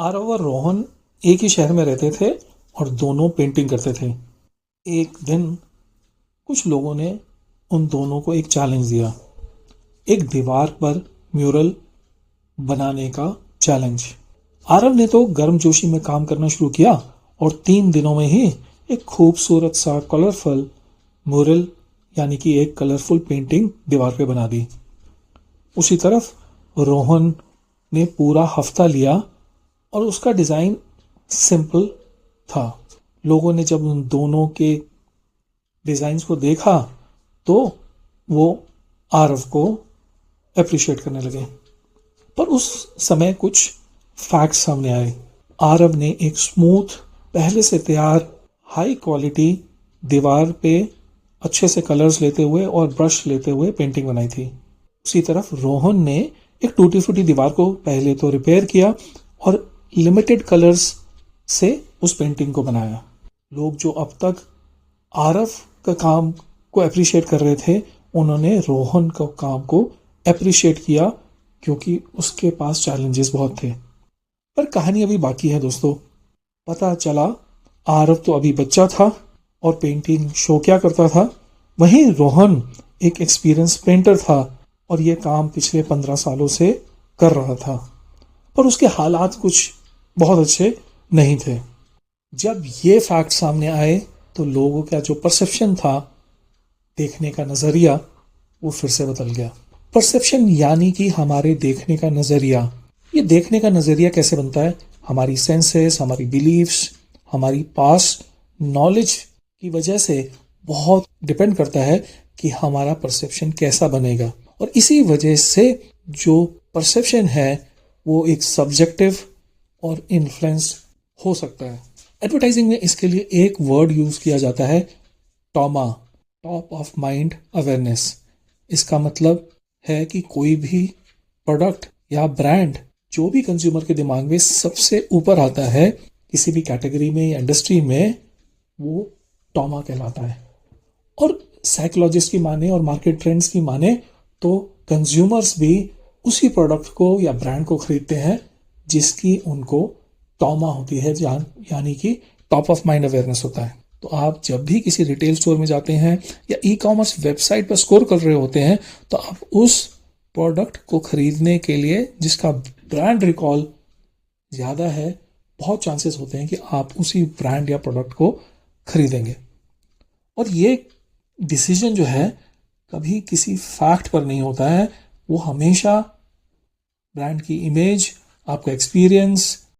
आरव और रोहन एक ही शहर में रहते थे और दोनों पेंटिंग करते थे। एक दिन कुछ लोगों ने उन दोनों को एक चैलेंज दिया, एक दीवार पर म्यूरल बनाने का चैलेंज। आरव ने तो गर्मजोशी में काम करना शुरू किया और 3 दिनों में ही एक खूबसूरत सा कलरफुल म्यूरल यानी कि एक कलरफुल पेंटिंग दीवार पे बना दी। उसी तरफ रोहन ने पूरा हफ्ता लिया और उसका डिज़ाइन सिंपल था। लोगों ने जब उन दोनों के डिज़ाइंस को देखा तो वो आरव को अप्रिशिएट करने लगे। पर उस समय कुछ फैक्ट्स सामने आए। आरव ने एक स्मूथ, पहले से तैयार, हाई क्वालिटी दीवार पे अच्छे से कलर्स लेते हुए और ब्रश लेते हुए पेंटिंग बनाई थी। उसी तरफ रोहन ने एक टूटी फूटी दीवार को पहले तो रिपेयर किया और लिमिटेड कलर्स से उस पेंटिंग को बनाया। लोग जो अब तक आरव का काम को अप्रिशिएट कर रहे थे, उन्होंने रोहन का काम को अप्रिशिएट किया क्योंकि उसके पास चैलेंजेस बहुत थे। पर कहानी अभी बाकी है दोस्तों। पता चला आरव तो अभी बच्चा था और पेंटिंग शो क्या करता था, वहीं रोहन एक एक्सपीरियंस पेंटर था और ये काम पिछले 15 सालों से कर रहा था। पर उसके हालात कुछ बहुत अच्छे नहीं थे। जब ये फैक्ट सामने आए तो लोगों का जो परसेप्शन था, देखने का नज़रिया, वो फिर से बदल गया। परसेप्शन यानी कि हमारे देखने का नज़रिया। ये देखने का नज़रिया कैसे बनता है? हमारी सेंसेस, हमारी बिलीव्स, हमारी पास्ट नॉलेज की वजह से बहुत डिपेंड करता है कि हमारा परसेप्शन कैसा बनेगा। और इसी वजह से जो परसेप्शन है वो एक सब्जेक्टिव और इन्फ्लुएंस हो सकता है। एडवर्टाइजिंग में इसके लिए एक वर्ड यूज किया जाता है, टॉमा, टॉप ऑफ माइंड अवेयरनेस। इसका मतलब है कि कोई भी प्रोडक्ट या ब्रांड जो भी कंज्यूमर के दिमाग में सबसे ऊपर आता है किसी भी कैटेगरी में या इंडस्ट्री में, वो टॉमा कहलाता है। और साइकोलॉजिस्ट की माने और मार्केट ट्रेंड्स की माने तो कंज्यूमर्स भी उसी प्रोडक्ट को या ब्रांड को खरीदते हैं जिसकी उनको टॉमा होती है, यानी कि टॉप ऑफ माइंड अवेयरनेस होता है। तो आप जब भी किसी रिटेल स्टोर में जाते हैं या ई कॉमर्स वेबसाइट पर स्कोर कर रहे होते हैं तो आप उस प्रोडक्ट को खरीदने के लिए जिसका ब्रांड रिकॉल ज़्यादा है, बहुत चांसेस होते हैं कि आप उसी ब्रांड या प्रोडक्ट को खरीदेंगे। और ये डिसीजन जो है कभी किसी फैक्ट पर नहीं होता है, वो हमेशा ब्रांड की इमेज, आपका एक्सपीरियंस